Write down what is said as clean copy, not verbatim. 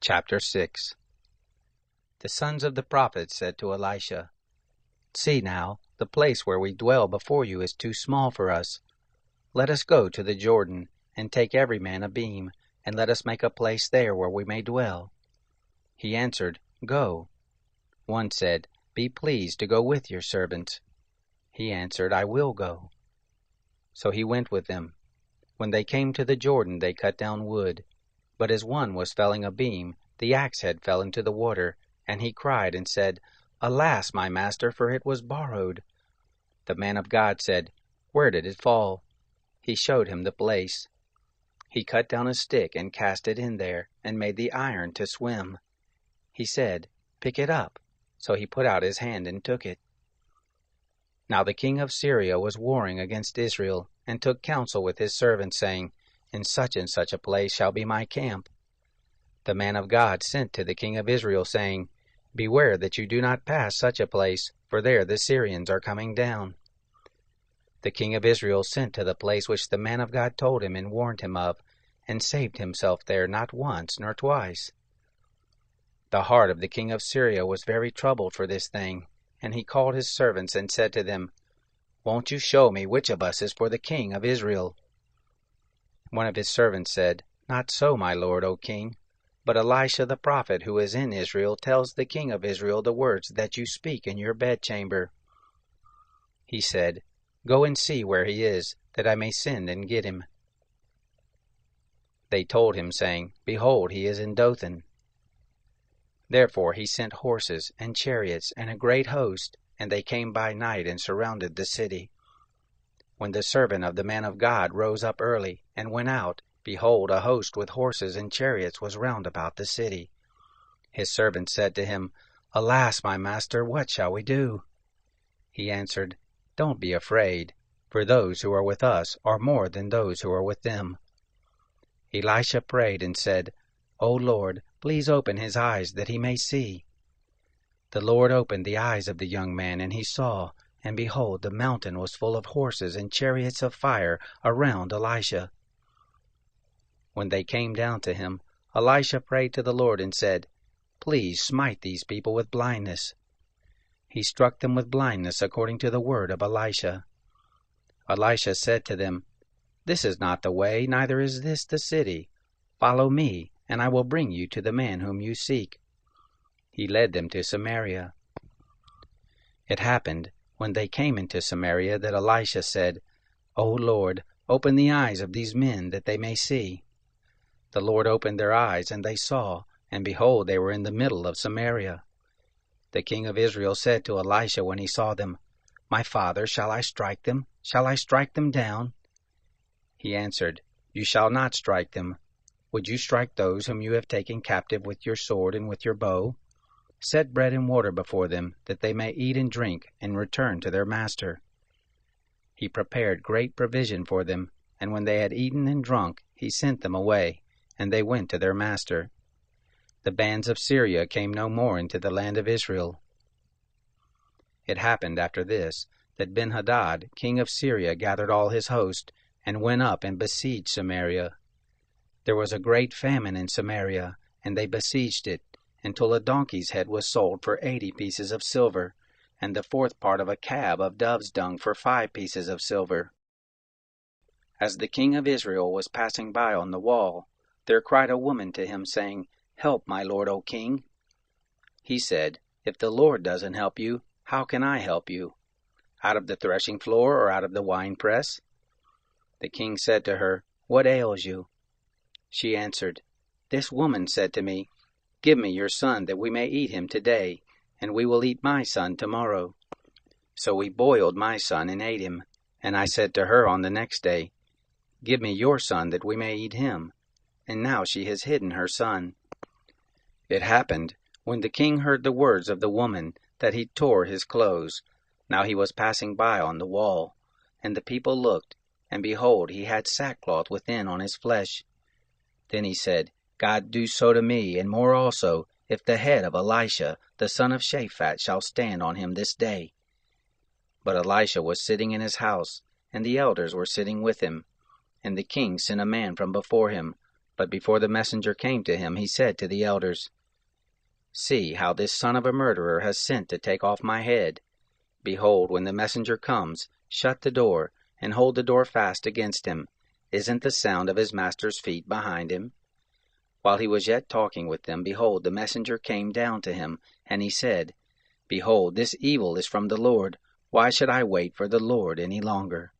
Chapter 6. The sons of the prophets said to Elisha, "See now, the place where we dwell before you is too small for us. Let us go to the Jordan, and take every man a beam, and let us make a place there where we may dwell." He answered, "Go." One said, "Be pleased to go with your servants." He answered, "I will go." So he went with them. When they came to the Jordan, they cut down wood. But as one was felling a beam, the axe head fell into the water, and he cried and said, "Alas, my master, for it was borrowed." The man of God said, "Where did it fall?" He showed him the place. He cut down a stick and cast it in there, and made the iron to swim. He said, "Pick it up." So he put out his hand and took it. Now the king of Syria was warring against Israel, and took counsel with his servants, saying, "In such and such a place shall be my camp." The man of God sent to the king of Israel, saying, "Beware that you do not pass such a place, for there the Syrians are coming down." The king of Israel sent to the place which the man of God told him and warned him of, and saved himself there not once nor twice. The heart of the king of Syria was very troubled for this thing, and he called his servants and said to them, "Won't you show me which of us is for the king of Israel?" One of his servants said, "Not so, my lord, O king, but Elisha the prophet who is in Israel tells the king of Israel the words that you speak in your bedchamber." He said, "Go and see where he is, that I may send and get him." They told him, saying, "Behold, he is in Dothan." Therefore he sent horses and chariots and a great host, and they came by night and surrounded the city. When the servant of the man of God rose up early and went out, behold, a host with horses and chariots was round about the city. His servant said to him, "Alas, my master, what shall we do?" He answered, "Don't be afraid, for those who are with us are more than those who are with them." Elisha prayed and said, "O Lord, please open his eyes that he may see." The Lord opened the eyes of the young man, and he saw, and behold, the mountain was full of horses and chariots of fire around Elisha. When they came down to him, Elisha prayed to the Lord and said, "Please smite these people with blindness." He struck them with blindness according to the word of Elisha. Elisha said to them, "This is not the way, neither is this the city. Follow me, and I will bring you to the man whom you seek." He led them to Samaria. It happened, when they came into Samaria, that Elisha said, "O Lord, open the eyes of these men, that they may see." The Lord opened their eyes, and they saw, and behold, they were in the middle of Samaria. The king of Israel said to Elisha when he saw them, "My father, shall I strike them? Shall I strike them down?" He answered, "You shall not strike them. Would you strike those whom you have taken captive with your sword and with your bow? Set bread and water before them, that they may eat and drink, and return to their master." He prepared great provision for them, and when they had eaten and drunk, he sent them away, and they went to their master. The bands of Syria came no more into the land of Israel. It happened after this, that Ben-Hadad, king of Syria, gathered all his host, and went up and besieged Samaria. There was a great famine in Samaria, and they besieged it, until a donkey's head was sold for 80 pieces of silver, and the fourth part of a cab of dove's dung for 5 pieces of silver. As the king of Israel was passing by on the wall, there cried a woman to him, saying, "Help, my lord, O king." He said, "If the Lord doesn't help you, how can I help you? Out of the threshing floor or out of the winepress?" The king said to her, "What ails you?" She answered, "This woman said to me, 'Give me your son, that we may eat him today, and we will eat my son tomorrow.' So we boiled my son and ate him. And I said to her on the next day, 'Give me your son, that we may eat him.' And now she has hidden her son." It happened, when the king heard the words of the woman, that he tore his clothes. Now he was passing by on the wall. And the people looked, and behold, he had sackcloth within on his flesh. Then he said, "God do so to me, and more also, if the head of Elisha, the son of Shaphat, shall stand on him this day." But Elisha was sitting in his house, and the elders were sitting with him. And the king sent a man from before him, But before the messenger came to him, he said to the elders, See how this son of a murderer has sent to take off my head. Behold, when the messenger comes, shut the door, and hold the door fast against him. Isn't the sound of his master's feet behind him? While he was yet talking with them, behold, the messenger came down to him, and he said, Behold, this evil is from the Lord. Why should I wait for the Lord any longer?